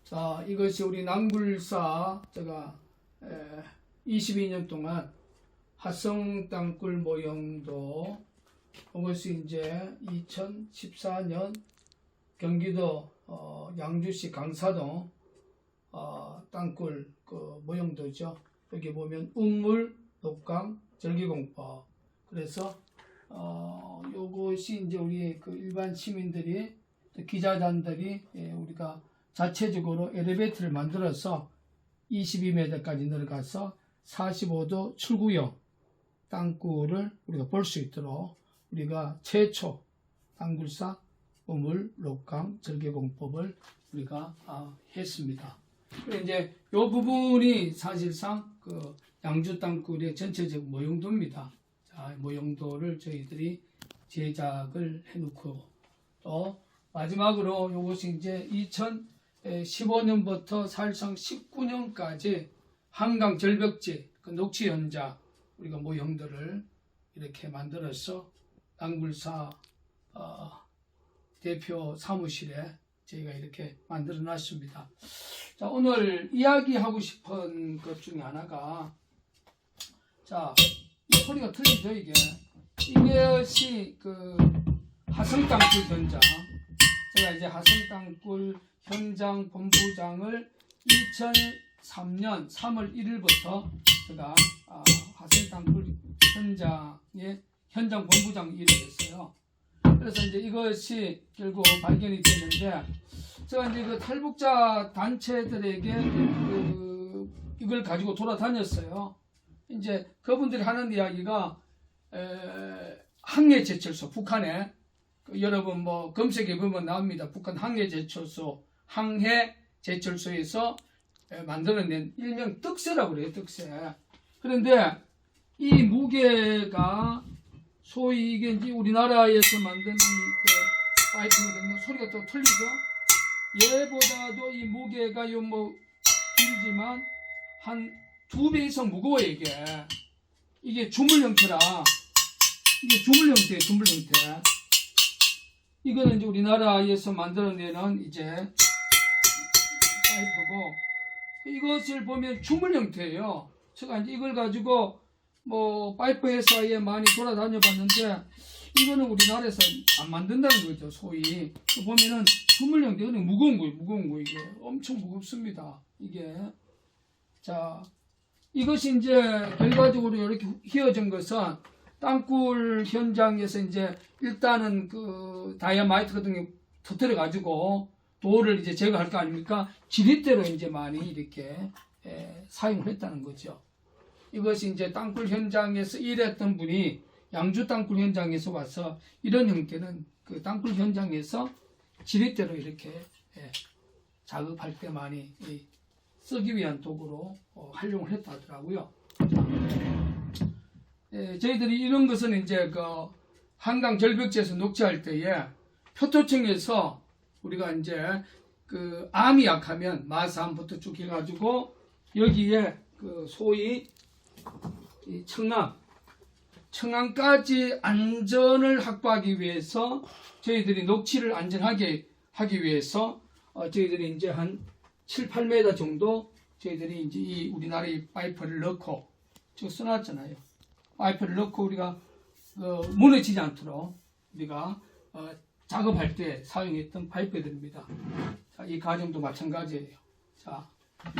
자, 이것이 우리 남굴사 제가 22년 동안 화성 땅굴 모형도, 이것이 이제 2014년 경기도 양주시 강사동 땅굴 그 모형도죠. 여기 보면 우물, 녹강, 절기공법. 그래서 요것이 이제 우리 그 일반 시민들이, 기자단들이 우리가 자체적으로 엘리베이터를 만들어서 22m까지 내려가서 45도 출구형 땅굴을 우리가 볼 수 있도록 우리가 최초 땅굴사 우물, 녹강, 절개공법을 우리가 했습니다. 그리고 이제 요 부분이 사실상 그 양주 땅굴의 전체적 모형도입니다. 자, 모형도를 저희들이 제작을 해놓고, 또 마지막으로 요것이 이제 2015년부터 사실상 19년까지 한강 절벽지 그 녹취 현장 우리가 모형들을 이렇게 만들어서 땅굴사 대표 사무실에 저희가 이렇게 만들어 놨습니다. 자, 오늘 이야기하고 싶은 것 중에 하나가, 자, 이 소리가 틀리죠, 이게. 이것이 그 화성 땅굴 현장. 제가 이제 화성 땅굴 현장 본부장을 2003년 3월 1일부터 제가 화성 땅굴 현장의 현장 본부장 일을 했어요. 그래서 이제 이것이 결국 발견이 됐는데, 제가 이제 그 탈북자 단체들에게 이걸 가지고 돌아다녔어요. 이제 그분들이 하는 이야기가 항해제철소, 북한에 여러분 뭐 검색해 보면 나옵니다. 북한 항해제철소, 항해제철소에서 만들어낸 일명 떡새라고 그래요. 떡새. 그런데 이 무게가 소위 이게 이제 우리나라에서 만든 이 그 파이프거든요. 소리가 또 틀리죠. 얘보다도 이 무게가 요 뭐 길지만 한 2배 이상 무거워요. 이게 주물 형태라, 이게 주물 형태예요. 주물 형태. 이거는 이제 우리나라에서 만들어내는 이제 파이프고, 이것을 보면 주물 형태예요. 제가 이제 이걸 가지고 뭐 파이프 회사에 많이 돌아다녀 봤는데, 이거는 우리나라에서 안 만든다는 거죠. 소위 보면은 주물 형태, 그냥 무거운 거예요. 이게 엄청 무겁습니다. 이게. 자, 이것이 이제 결과적으로 이렇게 휘어진 것은 땅굴 현장에서 이제 일단은 그 다이아마이트 같은 게 터뜨려 가지고 돌을 이제 제거할 거 아닙니까? 지렛대로 이제 많이 이렇게 사용을 했다는 거죠. 이것이 이제 땅굴 현장에서 일했던 분이 양주 땅굴 현장에서 와서 이런 형태는 그 땅굴 현장에서 지렛대로 이렇게 작업할 때 많이 쓰기 위한 도구로 활용을 했다 하더라고요. 저희들이 이런 것은 이제 그 한강 절벽지에서 녹취할 때에 표토청에서 우리가 이제 그 암이 약하면 마사암부터 쭉 해가지고 여기에 그 소위 이 청암까지 안전을 확보하기 위해서 저희들이 녹취를 안전하게 하기 위해서 저희들이 이제 한 7, 8m 정도 저희들이 이제 이 우리나라의 파이프를 넣고 지금 써놨잖아요. 파이프를 넣고 우리가 무너지지 않도록 우리가 작업할 때 사용했던 파이프들입니다. 자, 이 과정도 마찬가지예요. 자,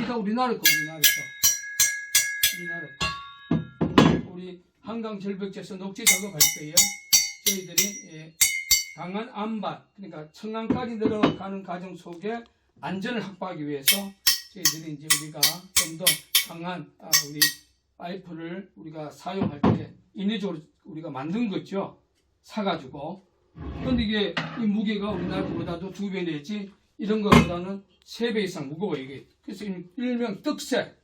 이거 우리나라 거, 우리 한강 절벽지에서 녹지 작업할 때에 저희들이 강한 암반, 그러니까 청암까지 내려가는 과정 속에 안전을 확보하기 위해서 저희들이 이제 우리가 좀 더 강한 우리 파이프를 우리가 사용할 때 인위적으로 우리가 만든 거죠. 사가지고. 그런데 이게 이 무게가 우리나라 거보다도 2배 내지 이런 것보다는 3배 이상 무거워요. 이게. 그래서 일명 떡새,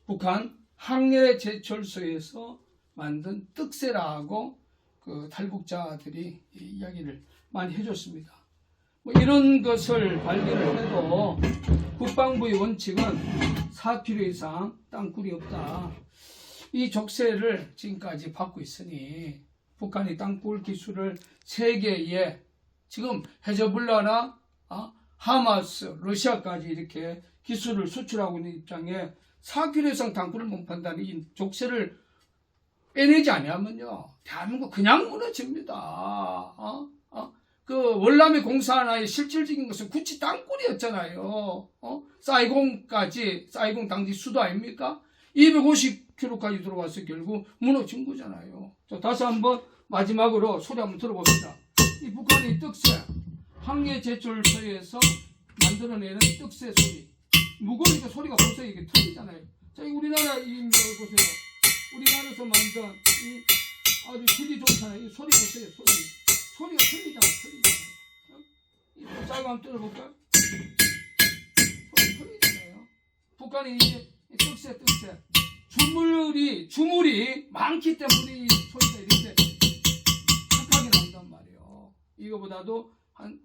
북한 항해제철소에서 만든 떡새라고 그 탈북자들이 이야기를 많이 해줬습니다. 뭐 이런 것을 발견을 해도 국방부의 원칙은 4km 이상 땅굴이 없다. 이 족쇄를 지금까지 받고 있으니 북한이 땅굴 기술을 세계에 지금 헤즈볼라나 하마스, 러시아까지 이렇게 기술을 수출하고 있는 입장에 4kg 이상 땅굴을 못 판다는 이 족쇄를 빼내지 아니하면요, 대한민국 그냥 무너집니다. 그 월남의 공사 하나의 실질적인 것은 구치 땅굴이었잖아요. 사이공 당시 수도 아닙니까? 250km까지 들어와서 결국 무너진 거잖아요. 자, 다시 한번 마지막으로 소리 한번 들어봅시다. 이 북한의 떡새, 항해 제철소에서 만들어내는 떡새 소리. 무거우니까 소리가 벌써 이게 틀리잖아요. 자, 우리나라 보세요. 우리나라에서 만든 이 아주 질이 좋잖아요. 이 소리 보세요. 소리가 틀리잖아요. 이 짧게 한번 들어볼까요? 소리 틀리잖아요. 북한이 이제 떡새 주물이 많기 때문에 이 소리가 이렇게 착하게 나온단 말이에요. 이거보다도 한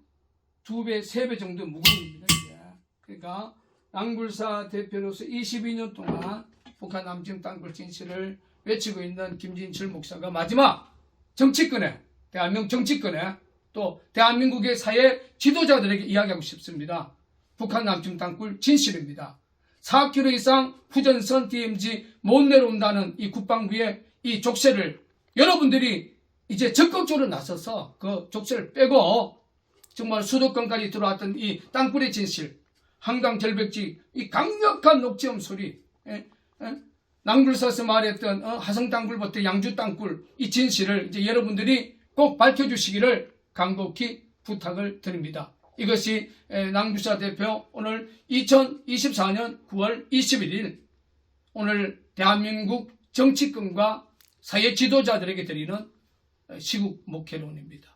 2배, 3배 정도 무거운 겁니다. 이게. 그러니까 낭굴사 대표로서 22년 동안 북한 남침 땅굴 진실을 외치고 있는 김진철 목사가 마지막 정치권에, 대한민국 정치권에 또 대한민국의 사회 지도자들에게 이야기하고 싶습니다. 북한 남침 땅굴 진실입니다. 4km 이상 후전선 DMZ 못 내려온다는 이 국방부의 이 족쇄를 여러분들이 이제 적극적으로 나서서 그 족쇄를 빼고 정말 수도권까지 들어왔던 이 땅굴의 진실, 한강 절벽지, 이 강력한 녹지음 소리, 낭굴사에서 말했던 하성 땅굴부터 양주 땅굴 이 진실을 이제 여러분들이 꼭 밝혀주시기를 간곡히 부탁을 드립니다. 이것이 낭굴사 대표 오늘 2024년 9월 21일 오늘 대한민국 정치권과 사회 지도자들에게 드리는 시국 목회론입니다.